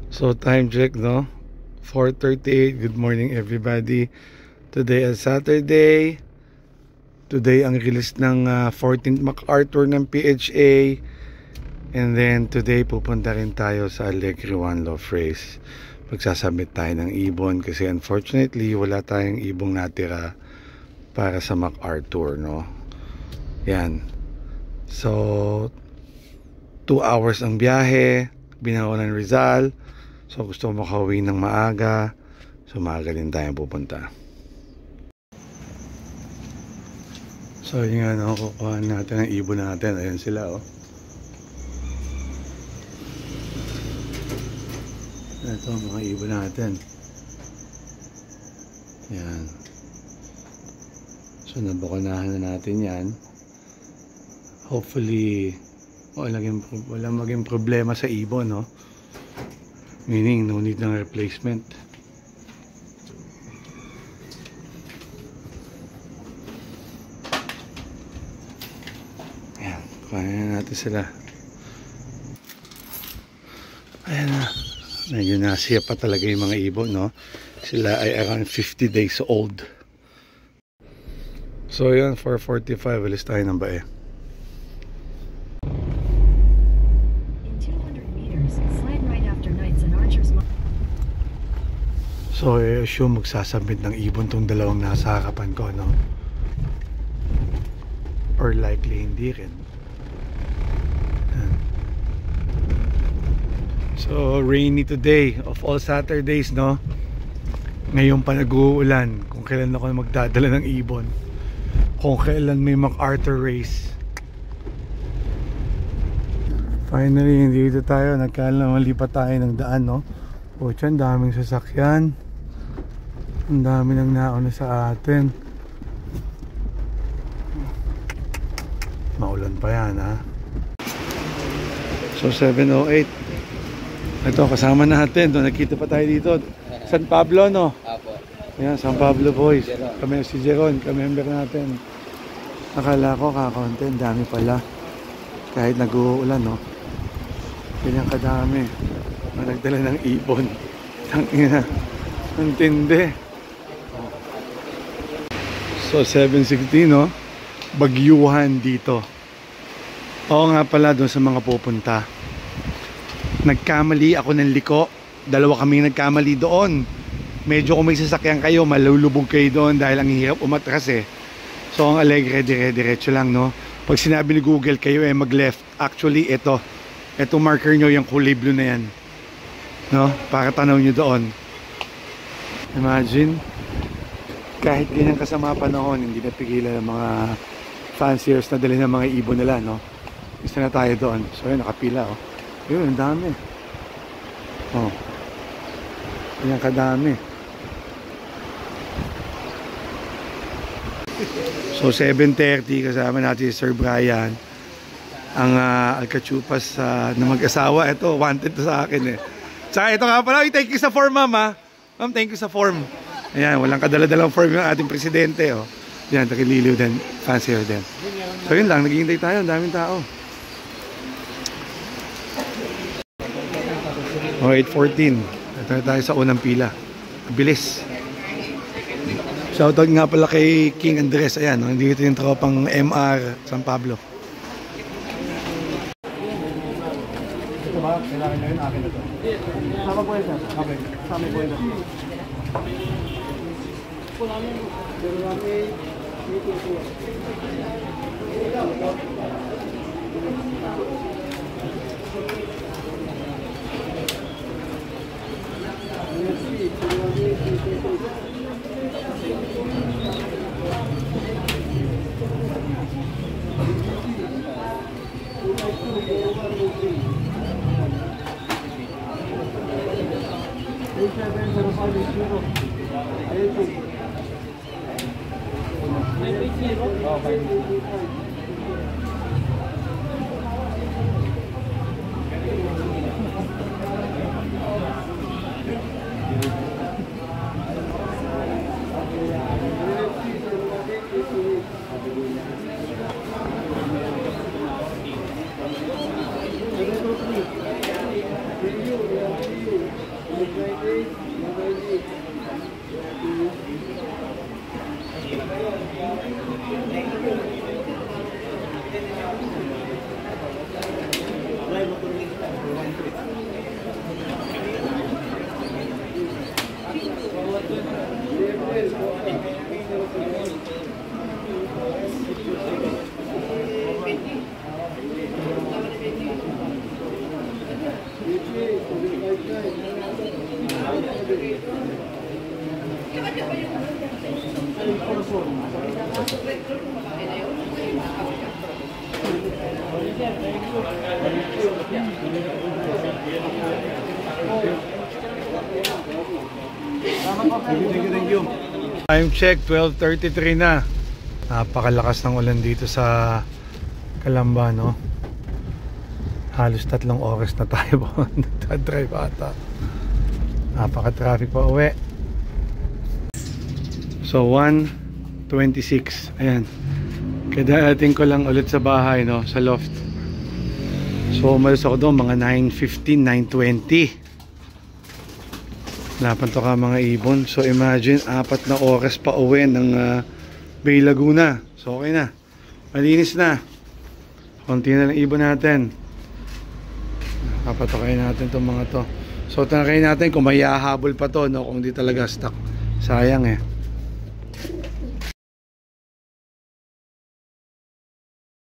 So time check, no? 4:38. Good morning everybody. Today is Saturday. Today ang release ng 14th MacArthur ng PHA. And then today pupunta rin tayo sa Alegre One Love Race. Magsasubmit tayo ng ibon kasi unfortunately wala tayong ibong natira para sa MacArthur, no? Yan. So 2 hours ang biyahe, Binawan ng Rizal. So gusto ko makauwi ng maaga. So maaga din tayo pupunta. So yun nga, no, kukuha natin ang ibon natin. Ayan sila, oh. Ito ang mga ibon natin. Yan. So nabakunahan na natin yan. Hopefully walang maging problema sa ibon, no? Meaning no need ng replacement. Ayan, kuhanin natin sila. Ayan na. Medyo nasiya pa talaga yung mga ibon, no? Sila ay around 50 days old. So yun, 4:45 alis tayo ng bae. So I assume magsasubmit ng ibon tong dalawang nasa harapan ko, no? Or likely hindi rin. So rainy today of all Saturdays, no? Ngayon pa nag-uulan. Kung kailan ako magdadala ng ibon, kung kailan may MacArthur race. Finally, dito tayo. Nagkaalam, malipat tayo ng daan, no? O tiyan, daming sasakyan. Ang dami nang nauna sa atin. Maulan pa yan, ha? So 7:08. Ito, kasama natin. Nakita pa tayo dito. San Pablo, no? Apo. Yan, San Pablo boys. Kami si Jeron, ka-member natin. Akala ko kakaunti, dami pala. Kahit nag-uulan, no? Ganyan kadami. Nagdala ng ibon. Tangina. Ang tindi. So 7:16, no? Bagyuhan dito. Oo nga pala, doon sa mga pupunta. Nagkamali ako ng liko. Dalawa kaming nagkamali doon. Medyo kung may sasakyan kayo, malulubog kayo doon dahil ang hirap umatras, eh. So ang Alegre, dire-diretso lang, no? Pag sinabi ni Google kayo mag left, actually ito marker nyo, yung kulay blue na yan, no? Para tanaw nyo doon. Imagine, kahit ganyan kasama panahon, hindi napigilan ng mga fanciers na dali ng mga ibon nila, no? Isa na tayo doon. So yun, nakapila, oh. Yun, ang dami. Oh. Yan kadami. So 7:30 kasama natin si Sir Brian. Ang Alcachupas na mag-asawa. Ito, wanted to sa akin, eh. Tsaka ito nga pala, thank you sa form, ma'am, ha? Ma'am, thank you sa form. Ayan, walang kadala-dalang form yung ating presidente, oh. Yan, takililiw din. Fancier din. So yun lang, naghihintay tayo. Ang daming tao. Oh, 8:14. Ito na tayo sa unang pila. Bilis. Shoutout nga pala kay King Andres. Ayan, no? Dito yung tropang MR San Pablo. Ito ba? Kailangan nyo yun? Akin na ito. Sama po yun, okay. Sama po yun. Thank you. Time check, 12:33 na. Napakalakas ng ulan dito sa Calamba, no? Halos 3 oras na tayo nagdadrive ata. Napaka-traffic pa uwi. So 1:26. Ayan. Kadaating ko lang ulit sa bahay, no? Sa loft. So umalis ako doon mga 9:15, 9:20. Napanto ka mga ibon. So imagine 4 na oras pa uwi ng Bay Laguna. So okay na. Malinis na. Konti na lang ibon natin. Kapatokain natin itong mga to. So tangkain natin kung may hahabol pa to, no? Kung di talaga stuck. Sayang eh.